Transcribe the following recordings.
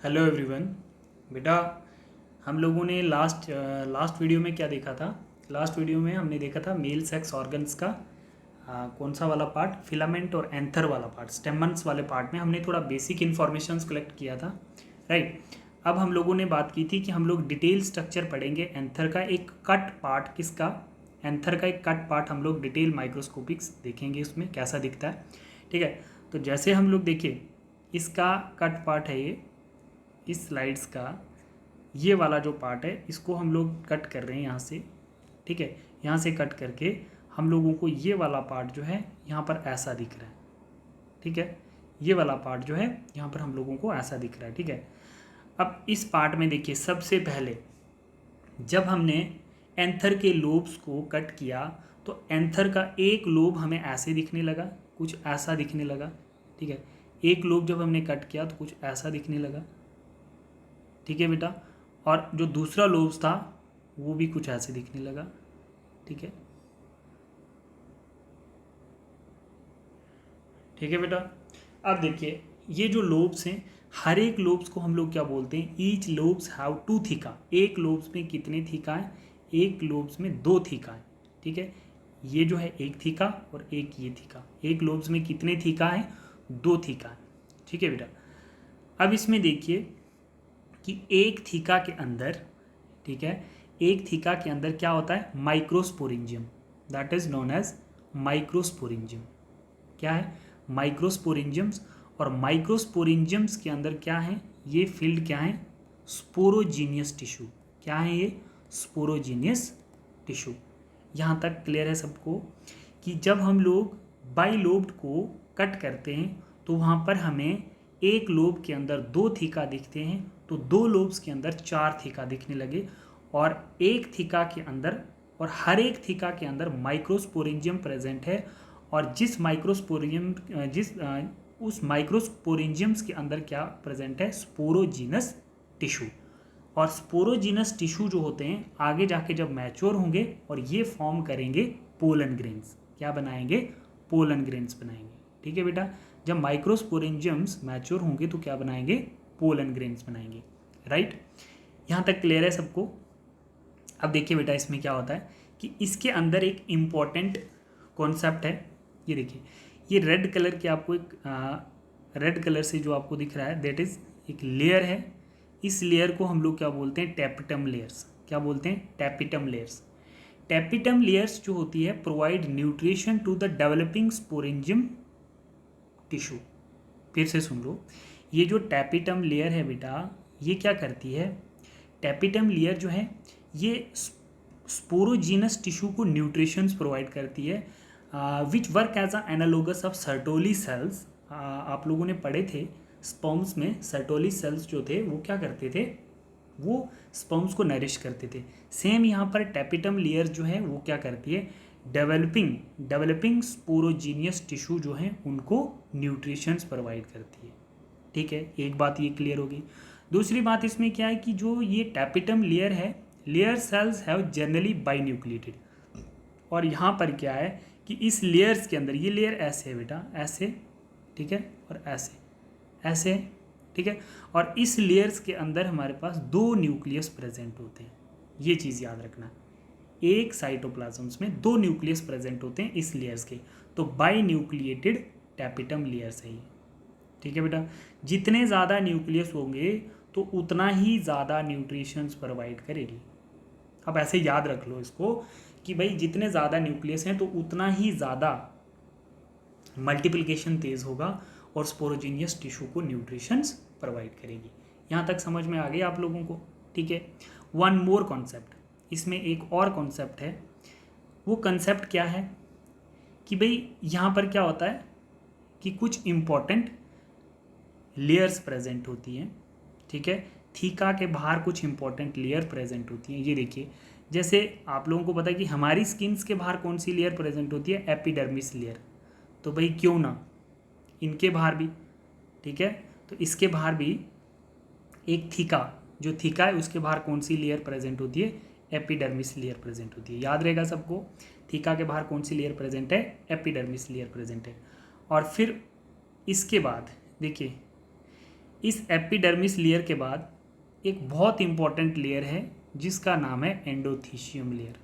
Hello everyone. बेटा, हम लोगों ने लास्ट वीडियो में क्या देखा था? लास्ट वीडियो में हमने देखा था मेल सेक्स ऑर्गन्स का कौन सा वाला पार्ट, फिलामेंट और एंथर वाला पार्ट, स्टेमन्स वाले पार्ट में हमने थोड़ा बेसिक इन्फॉर्मेशंस कलेक्ट किया था, राइट। अब हम लोगों ने बात की थी कि हम लोग डिटेल स्ट्रक्चर पढ़ेंगे एंथर का एक कट पार्ट, किसका? एंथर का एक कट पार्ट हम लोग डिटेल माइक्रोस्कोपिक्स देखेंगे, उसमें कैसा दिखता है, ठीक है। तो जैसे हम लोग देखिए, इसका कट पार्ट है ये, इस स्लाइड्स का ये वाला जो पार्ट है इसको हम लोग कट कर रहे हैं यहाँ से, ठीक है। यहाँ से कट करके हम लोगों को ये वाला पार्ट जो है यहाँ पर ऐसा दिख रहा है, ठीक है। ये वाला पार्ट जो है यहाँ पर हम लोगों को ऐसा दिख रहा है, ठीक है। अब इस पार्ट में देखिए, सबसे पहले जब हमने एंथर के लोब्स को कट किया तो एंथर का एक लोब हमें ऐसे दिखने लगा, कुछ ऐसा दिखने लगा, ठीक है। एक लोब जब हमने कट किया तो कुछ ऐसा दिखने लगा, ठीक है बेटा। और जो दूसरा लोब्स था वो भी कुछ ऐसे दिखने लगा, ठीक है, ठीक है बेटा। अब देखिए, ये जो लोब्स हैं, हर एक लोब्स को हम लोग क्या बोलते हैं? Each lobes have two theca. एक लोब्स में कितने थीका है? एक लोब्स में दो थीका है, ठीक है। ये जो है एक थीका और एक ये थीका। एक लोब्स में कितने थीका है? दो थीका है, ठीक है बेटा। अब इसमें देखिए कि एक थीका के अंदर, ठीक है, एक थीका के अंदर क्या होता है? Microsporangium, that is known as microsporangium. क्या है? माइक्रोस्पोरेंजियम्स। और माइक्रोस्पोरेंजियम्स के अंदर क्या है? ये फील्ड क्या है? Sporogenous tissue. क्या है ये? Sporogenous tissue. यहाँ तक क्लियर है सबको कि जब हम लोग बाइलोब्ड को कट करते हैं तो वहाँ पर हमें एक लोब के अंदर दो थीका दिखते हैं, तो दो लोब्स के अंदर चार थीका दिखने लगे, और एक थीका के अंदर, और हर एक थीका के अंदर माइक्रोस्पोरेंजियम प्रेजेंट है। और उस माइक्रोस्पोरेंजियम्स के अंदर क्या प्रेजेंट है? Sporogenous tissue. और स्पोरोजीनस टिश्यू जो होते हैं आगे जाके जब मैच्योर होंगे और ये फॉर्म करेंगे पोलन ग्रेन्स। क्या बनाएंगे? पोलन ग्रेन्स बनाएंगे, ठीक है बेटा। जब माइक्रोस्पोरेंजियम्स मैच्योर होंगे तो क्या बनाएंगे? पोलन ग्रेन्स बनाएंगे, राइट। यहाँ तक क्लियर है सबको? अब देखिए बेटा, इसमें क्या होता है कि इसके अंदर एक इम्पॉर्टेंट कॉन्सेप्ट है। ये देखिए, ये रेड कलर के आपको एक रेड कलर से जो आपको दिख रहा है, दैट इज एक लेयर है। इस लेयर को हम लोग क्या बोलते हैं? Tapetum layers. क्या बोलते हैं? Tapetum layers. टैपिटम लेयर्स जो होती है provide nutrition to the developing sporangium tissue. फिर से सुन लो, ये जो टैपिटम लेयर है बेटा, ये क्या करती है? टैपिटम लेयर जो है ये स्पोरोजीनस टिश्यू को न्यूट्रिशंस प्रोवाइड करती है, which work as a analogous of Sertoli cells. आप लोगों ने पढ़े थे स्पर्म्स में, सर्टोली सेल्स जो थे वो क्या करते थे? वो स्पर्म्स को नरिश करते थे। सेम यहाँ पर टैपिटम लेयर जो है वो क्या करती है? डेवलपिंग स्पोरोजीनियस टिश्यू जो है उनको न्यूट्रिशंस प्रोवाइड करती है, ठीक है। एक बात ये क्लियर होगी। दूसरी बात इसमें क्या है कि जो ये टैपिटम लेयर है, लेयर सेल्स हैव जनरली बाइन्यूक्लिएटेड। और यहाँ पर क्या है कि इस लेयर्स के अंदर, ये लेयर ऐसे है बेटा, ऐसे, ठीक है, और ऐसे, ऐसे, ठीक है। और इस लेयर्स के अंदर हमारे पास दो न्यूक्लियस प्रेजेंट होते हैं। ये चीज़ याद रखना, एक साइटोप्लाज्म्स में दो न्यूक्लियस प्रेजेंट होते हैं इस लेयर्स के। तो बाई न्यूक्लिएटेड टैपिटम लेयर्स है ये, ठीक है बेटा। जितने ज़्यादा न्यूक्लियस होंगे तो उतना ही ज़्यादा न्यूट्रिशंस प्रोवाइड करेगी। अब ऐसे याद रख लो इसको कि भाई जितने ज़्यादा न्यूक्लियस हैं तो उतना ही ज़्यादा मल्टीप्लिकेशन तेज़ होगा और स्पोरोजीनियस टिश्यू को न्यूट्रिशंस प्रोवाइड करेगी। यहाँ तक समझ में आ गई आप लोगों को? ठीक है। वन मोर कॉन्सेप्ट, इसमें एक और कॉन्सेप्ट है। वो कॉन्सेप्ट क्या है कि भाई यहाँ पर क्या होता है कि कुछ इम्पॉर्टेंट लेयर्स प्रेजेंट होती हैं, ठीक है। थीका के बाहर कुछ इंपॉर्टेंट लेयर प्रेजेंट होती हैं। ये देखिए, जैसे आप लोगों को पता है कि हमारी स्किन्स के बाहर कौन सी लेयर प्रेजेंट होती है? Epidermis layer. तो भाई क्यों ना इनके बाहर भी, ठीक है। तो इसके बाहर भी एक थीका, जो थीका है उसके बाहर कौन सी लेयर प्रेजेंट होती है? एपिडर्मिस लेयर प्रेजेंट होती है। याद रहेगा सबको, थीका के बाहर कौन सी लेयर प्रेजेंट है? एपिडर्मिस लेयर प्रेजेंट है। और फिर इसके बाद देखिए, इस एपिडर्मिस लेयर के बाद एक बहुत इंपॉर्टेंट लेयर है जिसका नाम है एंडोथीशियम लेयर।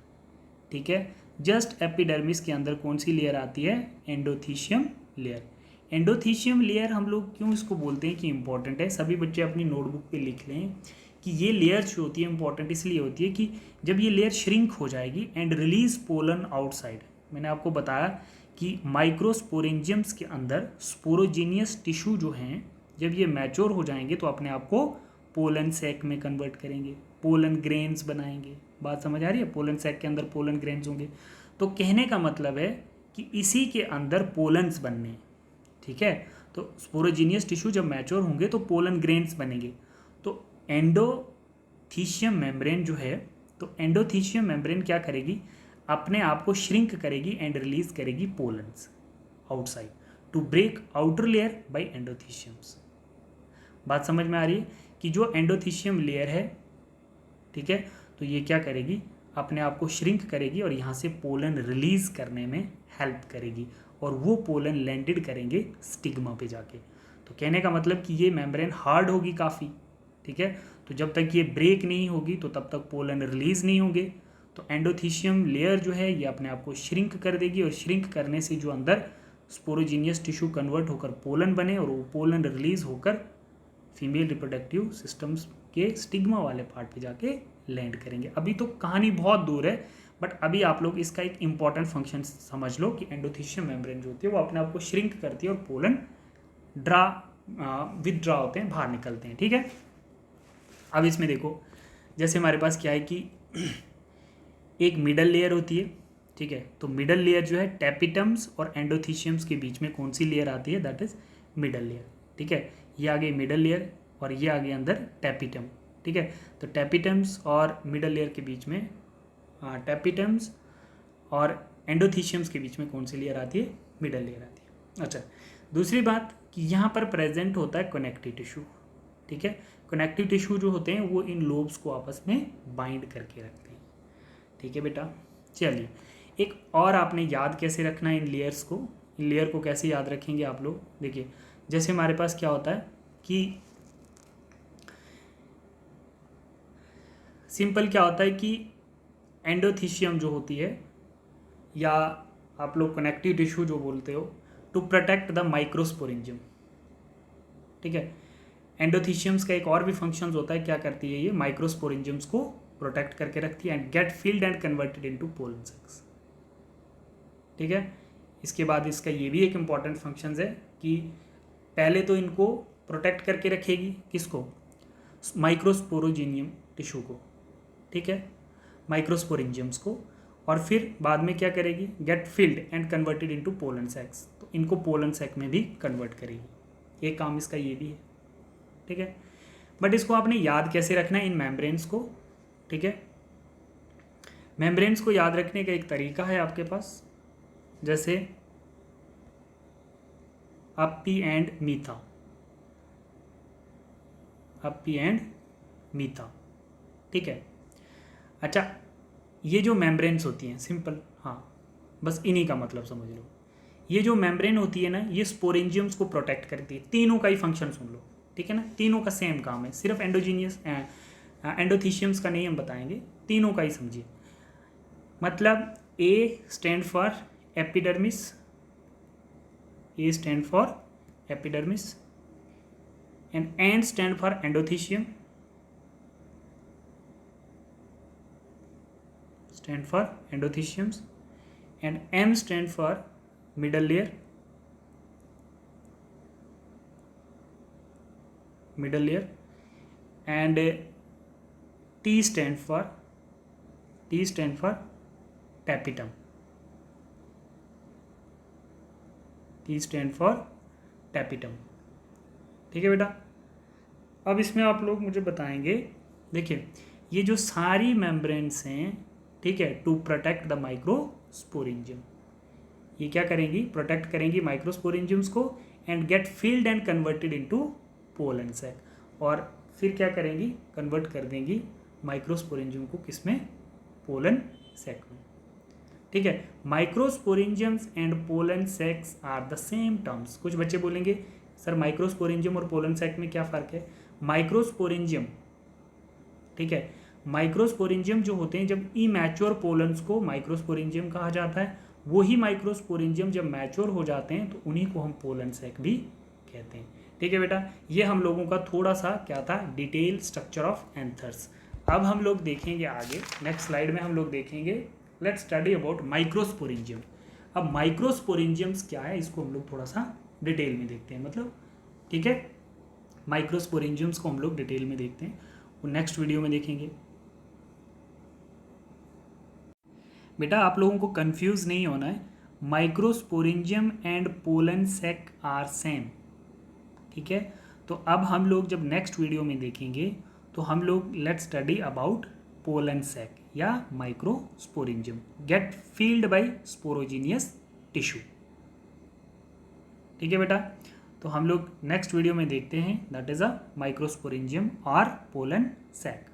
ठीक है, जस्ट एपिडर्मिस के अंदर कौन सी लेयर आती है? Endothecium layer. एंडोथीशियम लेयर हम लोग क्यों इसको बोलते हैं कि इंपॉर्टेंट है, सभी बच्चे अपनी नोटबुक पे लिख लें कि ये लेयर जो होती है इंपॉर्टेंट इसलिए होती है कि जब ये लेयर श्रिंक हो जाएगी एंड रिलीज पोलन आउटसाइड। मैंने आपको बताया कि माइक्रोस्पोरेंजियम्स के अंदर स्पोरोजीनियस टिश्यू जो हैं जब ये मैच्योर हो जाएंगे तो अपने आप को पोलन सैक में कन्वर्ट करेंगे, पोलन ग्रेन्स बनाएंगे। बात समझ आ रही है? पोलन सैक के अंदर पोलन ग्रेन्स होंगे। तो कहने का मतलब है कि इसी के अंदर पोलन्स बनने हैं। ठीक है, तो स्पोरोजीनियस टिश्यू जब मैच्योर होंगे तो पोलन ग्रेन्स बनेंगे। तो एंडोथीशियम मेम्ब्रेन जो है, तो एंडोथीशियम मेम्ब्रेन क्या करेगी? अपने आप को श्रिंक करेगी एंड रिलीज करेगी pollens outside to break outer layer by endotheciums. बात समझ में आ रही है कि जो एंडोथीशियम लेयर है, ठीक है, तो ये क्या करेगी? अपने आप को श्रिंक करेगी और यहाँ से पोलन रिलीज करने में हेल्प करेगी और वो पोलन लैंडेड करेंगे स्टिग्मा पे जाके। तो कहने का मतलब कि ये मेम्ब्रेन हार्ड होगी काफ़ी। ठीक है, तो जब तक ये ब्रेक नहीं होगी तो तब तक पोलन रिलीज नहीं होंगे। तो एंडोथीशियम लेयर जो है ये अपने आप को श्रिंक कर देगी और श्रिंक करने से जो अंदर स्पोरोजीनियस टिश्यू कन्वर्ट होकर पोलन बने और वो पोलन रिलीज होकर फीमेल रिप्रोडक्टिव सिस्टम्स के स्टिग्मा वाले पार्ट पे जाके लैंड करेंगे। अभी तो कहानी बहुत दूर है, बट अभी आप लोग इसका एक इंपॉर्टेंट फंक्शन समझ लो कि एंडोथीशियम मेम्ब्रेन जो होती है वो अपने आप को श्रिंक करती है और पोलन विदड्रा होते हैं, बाहर निकलते हैं। ठीक है, अब इसमें देखो, जैसे हमारे पास क्या है कि एक मिडल लेयर होती है। ठीक है, तो मिडल लेयर जो है टैपिटम्स और एंडोथीशियम्स के बीच में कौन सी लेयर आती है? That is middle layer. ठीक है, ये आ गई मिडल लेयर और ये आ गई अंदर टैपिटम। ठीक है, तो टैपिटम्स और मिडल लेयर के बीच में टैपिटम्स और एंडोथीशियम्स के बीच में कौन सी लेयर आती है? मिडल लेयर आती है। अच्छा, दूसरी बात कि यहाँ पर प्रेजेंट होता है कनेक्टिव टिश्यू। ठीक है, कनेक्टिव टिश्यू जो होते हैं वो इन लोब्स को आपस में बाइंड करके रखते हैं। ठीक है बेटा, चलिए एक और आपने याद कैसे रखना है इन लेयर्स को। इन लेयर को कैसे याद रखेंगे आप लोग? देखिए, जैसे हमारे पास क्या होता है कि सिंपल क्या होता है कि एंडोथीशियम जो होती है या आप लोग कनेक्टिव टिश्यू जो बोलते हो, टू प्रोटेक्ट द माइक्रोस्पोरेंजियम। ठीक है, एंडोथीशियम्स का एक और भी फंक्शन होता है, क्या करती है ये? माइक्रोस्पोरेंजियम्स को प्रोटेक्ट करके रखती है and get filled and converted into pollen sacs. ठीक है, इसके बाद इसका ये भी एक इम्पॉर्टेंट फंक्शन है कि पहले तो इनको प्रोटेक्ट करके रखेगी, किसको? माइक्रोस्पोरोजीनियम टिश्यू को। ठीक है, माइक्रोस्पोरेंजियम्स को, और फिर बाद में क्या करेगी? Get filled and converted into pollen sacs, तो इनको पोलन सैक में भी कन्वर्ट करेगी। ये काम इसका ये भी है। ठीक है, बट इसको आपने याद कैसे रखना है इन मेम्ब्रेन्स को? ठीक है, मेम्ब्रेन्स को याद रखने का एक तरीका है आपके पास, जैसे अपी एंड मीथा, अपी एंड मीथा। ठीक है, अच्छा, ये जो मेम्ब्रेन्स होती हैं, सिंपल, हाँ बस इन्हीं का मतलब समझ लो। ये जो मेम्ब्रेन होती है ना, ये स्पोरेंजियम्स को प्रोटेक्ट करती है। तीनों का ही फंक्शन सुन लो, ठीक है ना, तीनों का सेम काम है, सिर्फ एंडोथीशियम्स का नहीं हम बताएंगे, तीनों का ही समझिए। मतलब A stand for epidermis, A stand for epidermis and stand for endothecium, stand for endotheciums, and M stand for middle layer, and T stand for tapetum, T stand for tapetum। ठीक है बेटा, अब इसमें आप लोग मुझे बताएंगे, देखिए ये जो सारी मेम्ब्रेन्स हैं, ठीक है, टू प्रोटेक्ट द माइक्रोस्पोरेंजियम, ये क्या करेंगी? प्रोटेक्ट करेंगी माइक्रोस्पोरेंजियम्स को and get filled and converted into pollen sac, और फिर क्या करेंगी? कन्वर्ट कर देंगी माइक्रोस्पोरेंजियम को, किसमें? पोलन सैक में। ठीक है, microsporangiums and pollen sacs are the same terms. कुछ बच्चे बोलेंगे सर माइक्रोस्पोरेंजियम और पोलन सैक में क्या फ़र्क है? माइक्रोस्पोरेंजियम, ठीक है, माइक्रोस्पोरेंजियम जो होते हैं, जब इमैच्योर पोलन्स को माइक्रोस्पोरेंजियम कहा जाता है, वही माइक्रोस्पोरेंजियम जब मैच्योर हो जाते हैं तो उन्हीं को हम पोलन सैक भी कहते हैं। ठीक है बेटा, ये हम लोगों का थोड़ा सा क्या था, डिटेल स्ट्रक्चर ऑफ एंथर्स। अब हम लोग देखेंगे आगे, नेक्स्ट स्लाइड में हम लोग देखेंगे, लेट्स स्टडी अबाउट माइक्रोस्पोरेंजियम। अब माइक्रोस्पोरेंजियम्स क्या है, इसको हम लोग थोड़ा सा डिटेल में देखते हैं, मतलब ठीक है, माइक्रोस्पोरेंजियम्स को हम लोग डिटेल में देखते हैं, वो नेक्स्ट वीडियो में देखेंगे। बेटा आप लोगों को कंफ्यूज नहीं होना है, microsporangium and pollen sac are same, ठीक है। तो अब हम लोग जब नेक्स्ट वीडियो में देखेंगे तो हम लोग let's study about pollen sac या microsporangium get filled by sporogenous tissue. ठीक है बेटा, तो हम लोग नेक्स्ट वीडियो में देखते हैं, दैट इज अ माइक्रोस्पोरेंजियम और पोलन सैक।